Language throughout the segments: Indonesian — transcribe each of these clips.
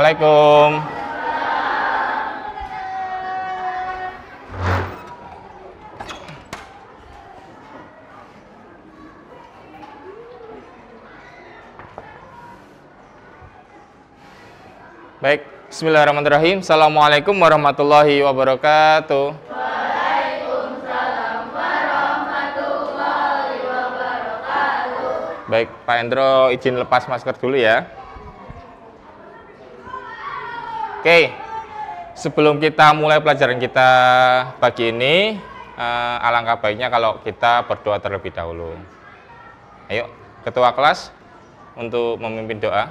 Assalamualaikum. Baik, bismillahirrahmanirrahim. Assalamualaikum warahmatullahi wabarakatuh. Waalaikumsalam warahmatullahi wabarakatuh. Baik, Pak Endro izin lepas masker dulu ya. Oke, sebelum kita mulai pelajaran kita pagi ini, alangkah baiknya kalau kita berdoa terlebih dahulu. Ayo, ketua kelas untuk memimpin doa.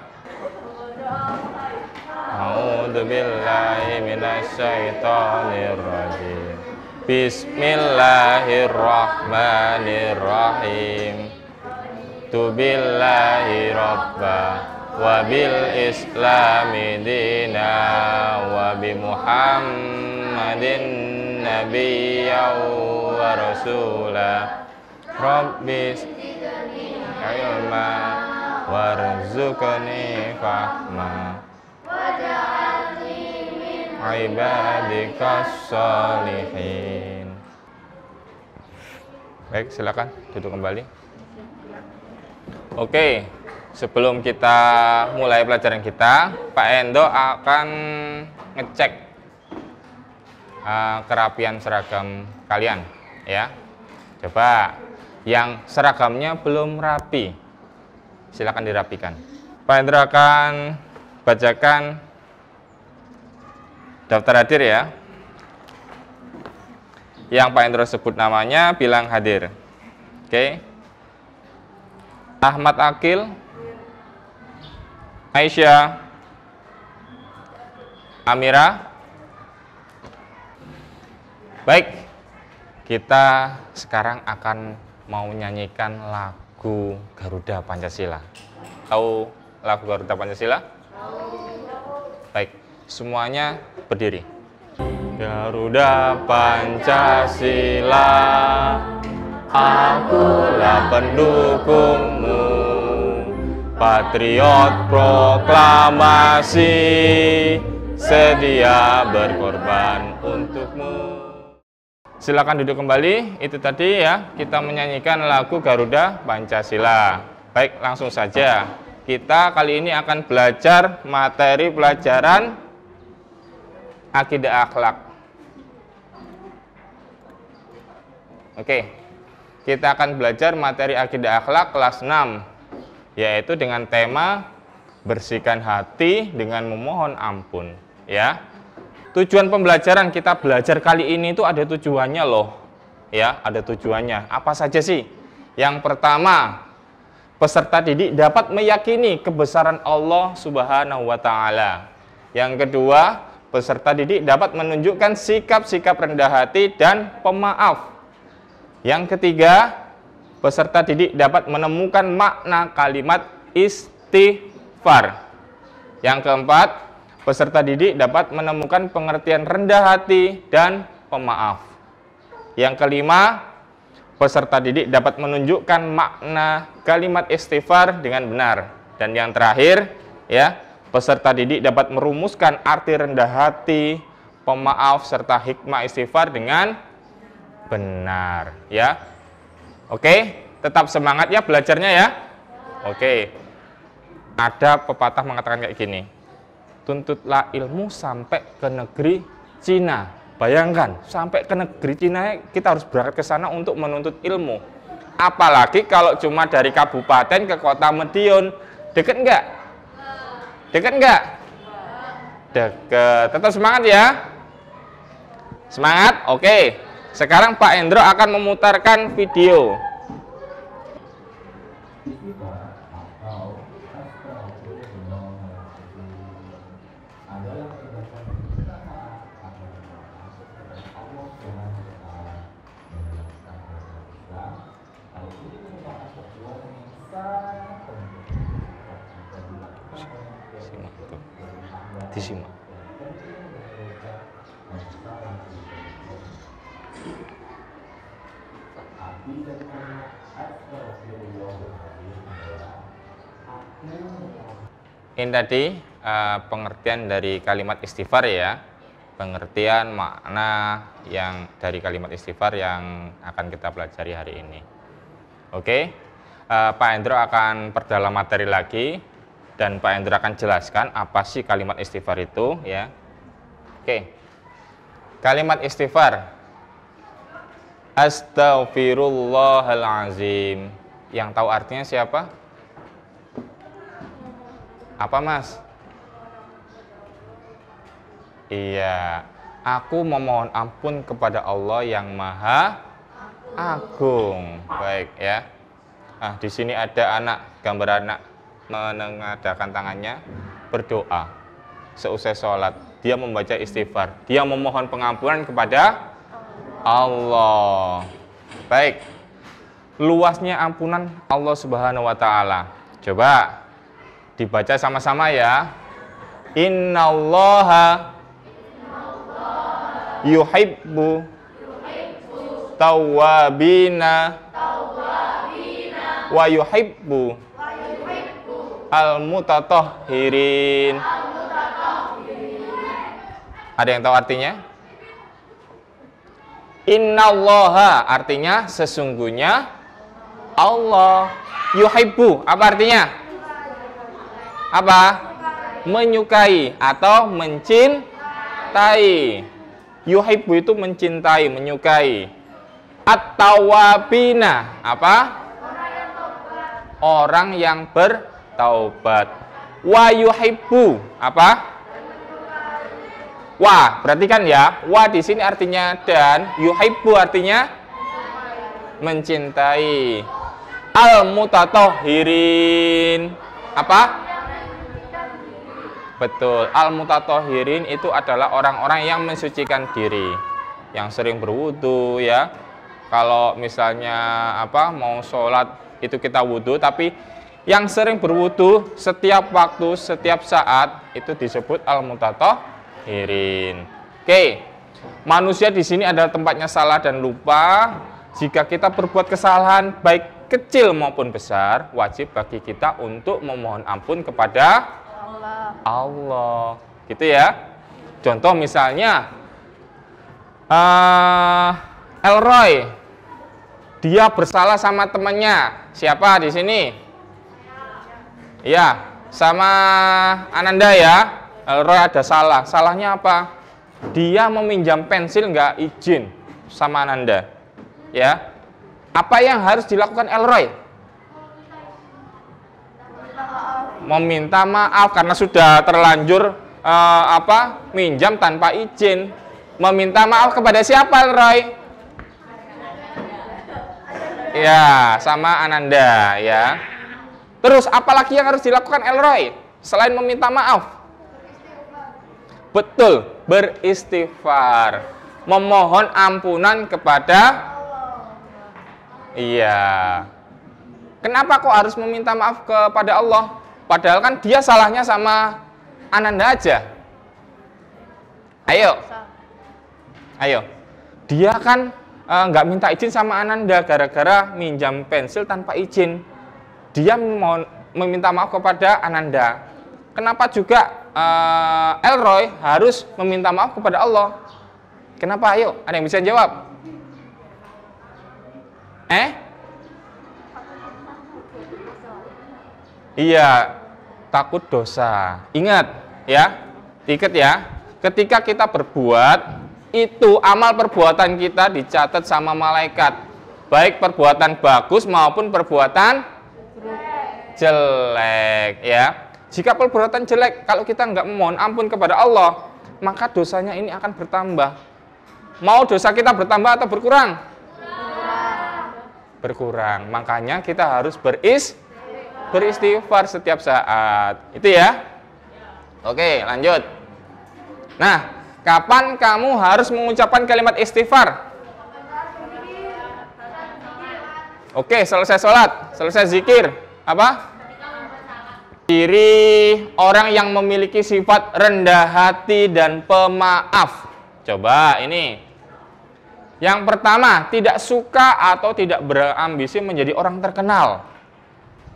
A'udzubillahi minasyaitonirrajim. Bismillahirrahmanirrahim. Tubillahi rabba wa bil islami dina wa bi Muhammadin nabiyyan wa rasula. Rabbis ilma warzuqni fahma ibadikas sholihin. Baik, silakan duduk kembali. Oke, sebelum kita mulai pelajaran kita, Pak Endo akan ngecek kerapian seragam kalian, ya. Coba yang seragamnya belum rapi, silakan dirapikan. Pak Endo akan bacakan daftar hadir ya. Yang Pak Endro sebut namanya bilang hadir. Oke. Ahmad Akil, Aisyah, Amira. Baik, kita sekarang akan mau nyanyikan lagu Garuda Pancasila. Tahu lagu Garuda Pancasila? Baik, semuanya berdiri. Garuda Pancasila, akulah pendukungmu, patriot proklamasi, sedia berkorban untukmu. Silakan duduk kembali. Itu tadi ya, kita menyanyikan lagu Garuda Pancasila. Baik, langsung saja. Kita kali ini akan belajar materi pelajaran akidah akhlak. Oke, kita akan belajar materi akidah akhlak kelas 6, yaitu dengan tema bersihkan hati dengan memohon ampun. Ya, tujuan pembelajaran kita belajar kali ini itu ada tujuannya loh. Ya, ada tujuannya. Apa saja sih? Yang pertama, peserta didik dapat meyakini kebesaran Allah Subhanahu wa Ta'ala. Yang kedua, peserta didik dapat menunjukkan sikap-sikap rendah hati dan pemaaf. Yang ketiga, peserta didik dapat menemukan makna kalimat istighfar. Yang keempat, peserta didik dapat menemukan pengertian rendah hati dan pemaaf. Yang kelima, peserta didik dapat menunjukkan makna kalimat istighfar dengan benar. Dan yang terakhir, ya, peserta didik dapat merumuskan arti rendah hati, pemaaf, serta hikmah istighfar dengan benar. Ya, oke, tetap semangat ya belajarnya ya. Oke, ada pepatah mengatakan kayak gini, tuntutlah ilmu sampai ke negeri Cina. Bayangkan, sampai ke negeri Cina kita harus berangkat ke sana untuk menuntut ilmu. Apalagi kalau cuma dari kabupaten ke kota Madiun. Deket enggak? Deket enggak? Deket. Tetap semangat ya. Semangat? Oke. Sekarang Pak Endro akan memutarkan video. Disimak. Ini tadi pengertian dari kalimat istighfar ya. Pengertian makna yang dari kalimat istighfar yang akan kita pelajari hari ini. Oke, Pak Hendro akan perdalam materi lagi dan Pak Hendro akan jelaskan apa sih kalimat istighfar itu ya. Oke, kalimat istighfar, Astaghfirullahalazim. Yang tahu artinya siapa? Apa Mas? Iya, aku memohon ampun kepada Allah yang Maha Agung. Baik ya. Nah, di sini ada anak, gambar anak menengadahkan tangannya berdoa. Seusai sholat, dia membaca istighfar. Dia memohon pengampunan kepada Allah. Baik. Luasnya ampunan Allah Subhanahu wa taala. Coba dibaca sama-sama ya. Innallaha yuhibbu tawwabina wa yuhibbu al-mutatahhirin. Ada yang tahu artinya? Innallaha artinya sesungguhnya Allah. Yuhibbu apa artinya? Apa? Menyukai atau mencintai. Yuhibbu itu mencintai, menyukai. At-tawwabina apa? Orang yang bertaubat. Wa yuhibbu apa? Wa, perhatikan ya. Wa di sini artinya dan, yuhibbu artinya mencintai. Al-mutatahhirin apa? Betul, al-mutatahhirin itu adalah orang-orang yang mensucikan diri, yang sering berwudu ya. Kalau misalnya mau sholat itu kita wudu, tapi yang sering berwudu setiap waktu, setiap saat itu disebut al-mutatahhirin. Oke, manusia di sini adalah tempatnya salah dan lupa. Jika kita berbuat kesalahan baik kecil maupun besar, wajib bagi kita untuk memohon ampun kepada Allah, gitu ya. Contoh misalnya Elroy, dia bersalah sama temannya. Siapa di sini? Ya, sama Ananda ya. Elroy ada salah. Salahnya apa? Dia meminjam pensil nggak izin sama Ananda. Ya, apa yang harus dilakukan Elroy? Meminta maaf karena sudah terlanjur minjam tanpa izin. Meminta maaf kepada siapa, Roy? Ya, sama Ananda ya. Terus apalagi yang harus dilakukan Elroy selain meminta maaf? Betul, beristighfar, memohon ampunan kepada Kenapa kok harus meminta maaf kepada Allah? Padahal kan dia salahnya sama Ananda aja. Ayo. Dia kan nggak minta izin sama Ananda gara-gara minjam pensil tanpa izin. Dia meminta maaf kepada Ananda. Kenapa juga Elroy harus meminta maaf kepada Allah? Kenapa? Ayo, ada yang bisa jawab? Iya, takut dosa. Ingat ya, ketika kita berbuat, itu amal perbuatan kita dicatat sama malaikat. Baik perbuatan bagus maupun perbuatan jelek ya. Jika perbuatan jelek, kalau kita nggak memohon ampun kepada Allah, maka dosanya ini akan bertambah. Mau dosa kita bertambah atau berkurang? Berkurang. Makanya kita harus beristighfar setiap saat. Itu ya. Oke, lanjut. Nah, kapan kamu harus mengucapkan kalimat istighfar? Oke, selesai sholat, selesai zikir. Apa? Ciri orang yang memiliki sifat rendah hati dan pemaaf. Coba ini. Yang pertama, tidak suka atau tidak berambisi menjadi orang terkenal.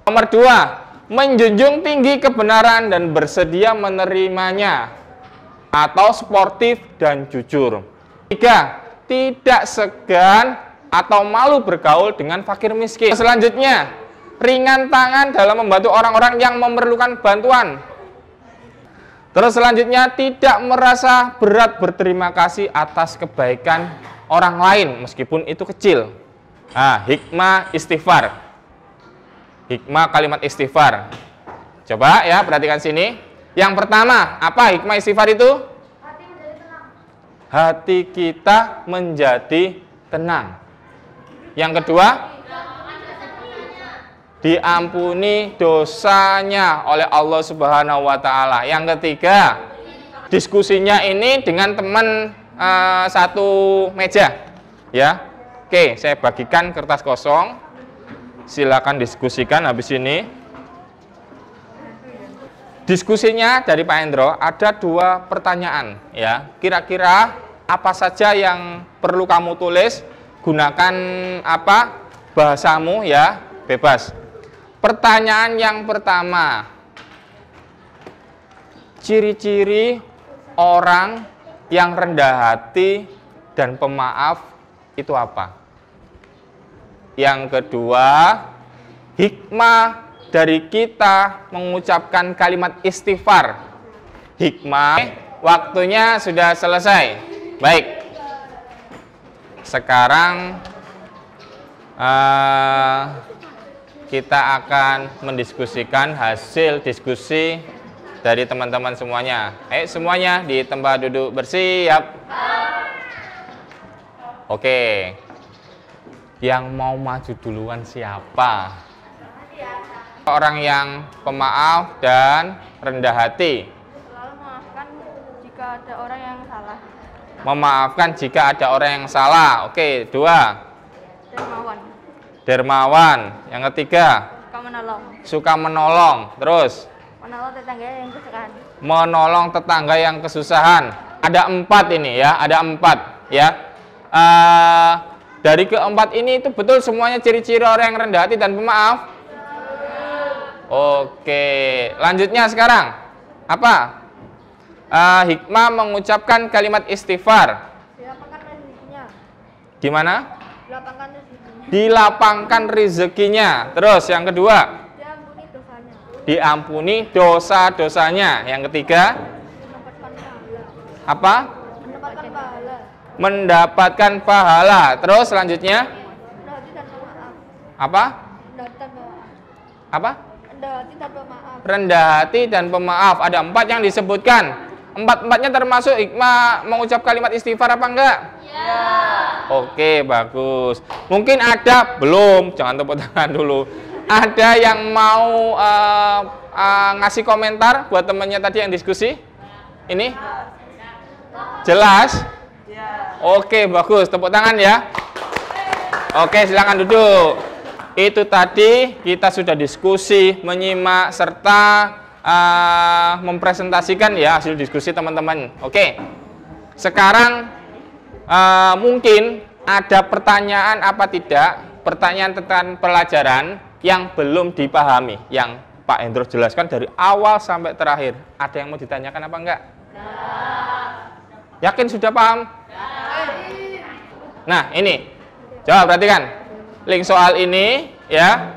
Nomor 2, menjunjung tinggi kebenaran dan bersedia menerimanya, atau sportif dan jujur. 3. Tidak segan atau malu bergaul dengan fakir miskin. Selanjutnya, ringan tangan dalam membantu orang-orang yang memerlukan bantuan. Terus selanjutnya, tidak merasa berat berterima kasih atas kebaikan orang lain meskipun itu kecil. Nah, hikmah istighfar. Hikmah kalimat istighfar. Coba ya, perhatikan sini. Yang pertama, apa hikmah istighfar itu? Hati kita menjadi tenang. Yang kedua, diampuni dosanya oleh Allah Subhanahu wa Ta'ala. Yang ketiga, diskusinya ini dengan teman satu meja, ya. Oke, saya bagikan kertas kosong. Silakan diskusikan habis ini. Diskusinya dari Pak Hendro ada 2 pertanyaan, ya. Kira-kira apa saja yang perlu kamu tulis? Gunakan apa bahasamu, ya, bebas. Pertanyaan yang pertama, ciri-ciri orang yang rendah hati dan pemaaf itu apa? Yang kedua, hikmah dari kita mengucapkan kalimat istighfar. Hikmah, waktunya sudah selesai. Baik, sekarang kita akan mendiskusikan hasil diskusi dari teman-teman semuanya. Ayo semuanya di tempat duduk bersiap. Oke. Yang mau maju duluan siapa? Orang yang pemaaf dan rendah hati. Selalu memaafkan jika ada orang yang salah. Memaafkan jika ada orang yang salah. Oke, 2. Dermawan. Dermawan. Yang ketiga, Suka menolong. suka menolong. Terus, Menolong tetangga yang kesukaan. menolong tetangga yang kesusahan. Ada 4 ini, ya. Ada 4, ya. Dari keempat ini itu betul semuanya ciri-ciri orang yang rendah hati dan pemaaf? Oke, lanjutnya sekarang apa? Hikmah mengucapkan kalimat istighfar. Dilapangkan rezekinya. Gimana? Dilapangkan rezekinya. Dilapangkan rezekinya. Terus yang kedua, Diampuni dosanya. diampuni dosa-dosanya. Yang ketiga, Mendapatkan pahala. apa? Mendapatkan pahala. Mendapatkan pahala. Terus selanjutnya, Rendah hati tanpa maaf. apa? Rendah hati tanpa maaf. Apa? Rendah hati tanpa maaf. Rendah hati dan pemaaf. Ada 4 yang disebutkan. 4-4-nya termasuk hikmah mengucap kalimat istighfar apa enggak? Ya. Oke, bagus. Mungkin ada, belum, jangan tepuk tangan dulu. Ada yang mau ngasih komentar buat temennya tadi yang diskusi? Ini? Jelas? Oke, bagus. Tepuk tangan ya. Oke, silakan duduk. Itu tadi kita sudah diskusi, menyimak, serta mempresentasikan ya hasil diskusi teman-teman. Oke. Sekarang mungkin ada pertanyaan apa tidak, pertanyaan tentang pelajaran yang belum dipahami, yang Pak Hendro jelaskan dari awal sampai terakhir. Ada yang mau ditanyakan apa enggak? Yakin sudah paham? Nah, ini. Coba perhatikan. Link soal ini ya.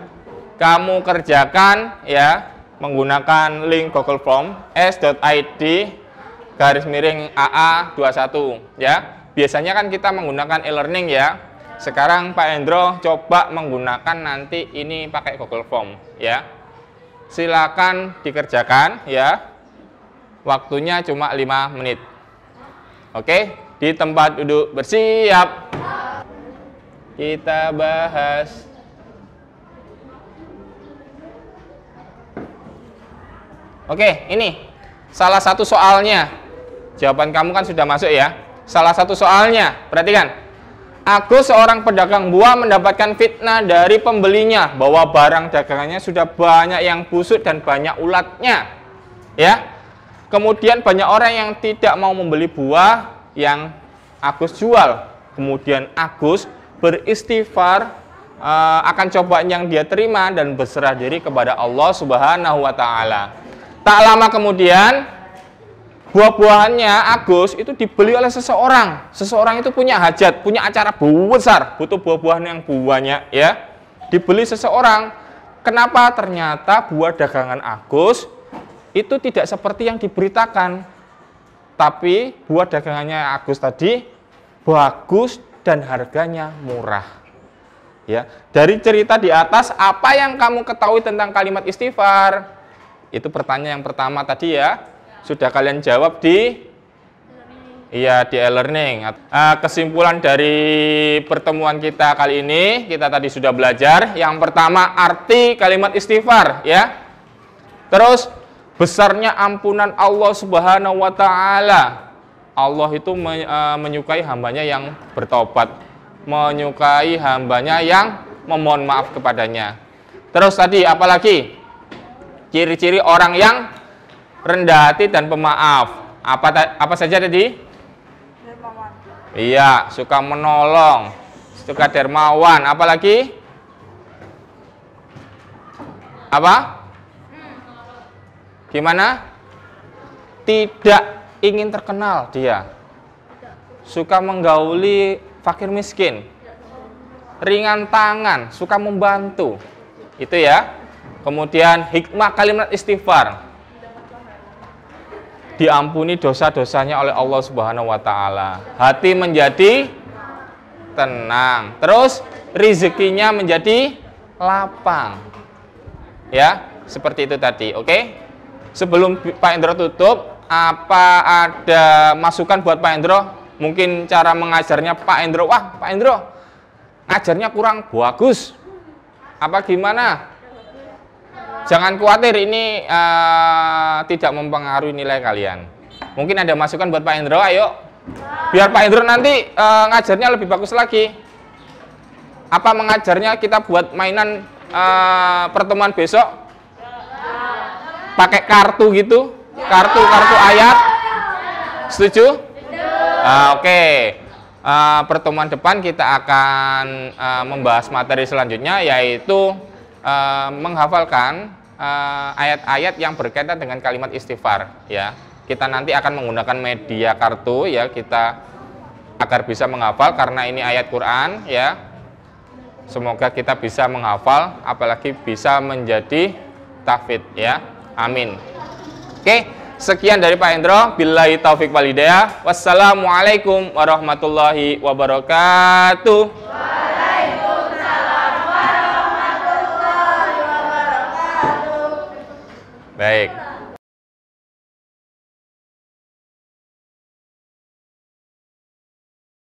Kamu kerjakan ya menggunakan link Google Form s.id/AA21 ya. Biasanya kan kita menggunakan e-learning ya. Sekarang Pak Hendro coba menggunakan nanti ini pakai Google Form ya. Silakan dikerjakan ya. Waktunya cuma 5 menit. Oke, di tempat duduk bersiap. Kita bahas. Oke, ini salah satu soalnya. Jawaban kamu kan sudah masuk ya. Salah satu soalnya, perhatikan. Agus, seorang pedagang buah, mendapatkan fitnah dari pembelinya bahwa barang dagangannya sudah banyak yang busuk dan banyak ulatnya. Ya. Kemudian banyak orang yang tidak mau membeli buah yang Agus jual. Kemudian Agus beristighfar akan cobaan yang dia terima dan berserah diri kepada Allah Subhanahu wa taala. Tak lama kemudian buah-buahannya Agus itu dibeli oleh seseorang. Seseorang itu punya hajat, punya acara besar, butuh buah-buahan yang banyak ya. Dibeli seseorang. Kenapa? Ternyata buah dagangan Agus itu tidak seperti yang diberitakan. Tapi buah dagangannya Agus tadi bagus dan harganya murah. Ya, dari cerita di atas apa yang kamu ketahui tentang kalimat istighfar? Itu pertanyaan yang pertama tadi ya. Sudah kalian jawab di e-learning. Kesimpulan dari pertemuan kita kali ini, kita tadi sudah belajar. Yang pertama, arti kalimat istighfar ya. Terus besarnya ampunan Allah Subhanahu wa taala. Allah itu menyukai hambanya yang bertobat, menyukai hambanya yang memohon maaf kepadanya. Terus tadi apalagi? Ciri-ciri orang yang rendah hati dan pemaaf. Apa saja tadi? Dermawan. Iya, suka menolong, suka dermawan. Apalagi? Apa? Gimana? Tidak ingin terkenal dia. Suka menggauli fakir miskin. Ringan tangan, suka membantu. Itu ya. Kemudian hikmah kalimat istighfar. Diampuni dosa-dosanya oleh Allah Subhanahu wa taala. Hati menjadi tenang. Terus rezekinya menjadi lapang. Ya, seperti itu tadi, oke? Sebelum Pak Endro tutup, apa ada masukan buat Pak Endro? Mungkin cara mengajarnya Pak Endro, wah Pak Endro ngajarnya kurang bagus. Apa gimana? Jangan khawatir, ini tidak mempengaruhi nilai kalian. Mungkin ada masukan buat Pak Endro, ayo. Biar Pak Endro nanti ngajarnya lebih bagus lagi. Apa mengajarnya kita buat mainan pertemuan besok? Pakai kartu gitu? Kartu ayat? Setuju? Oke. Pertemuan depan kita akan membahas materi selanjutnya, yaitu menghafalkan ayat-ayat yang berkaitan dengan kalimat istighfar ya. Kita nanti akan menggunakan media kartu ya, kita agar bisa menghafal karena ini ayat Quran ya. Semoga kita bisa menghafal, apalagi bisa menjadi tahfidz ya. Amin. Oke, sekian dari Pak Endro. Billahi taufik wal hidayah. Wassalamualaikum warahmatullahi wabarakatuh. Baik.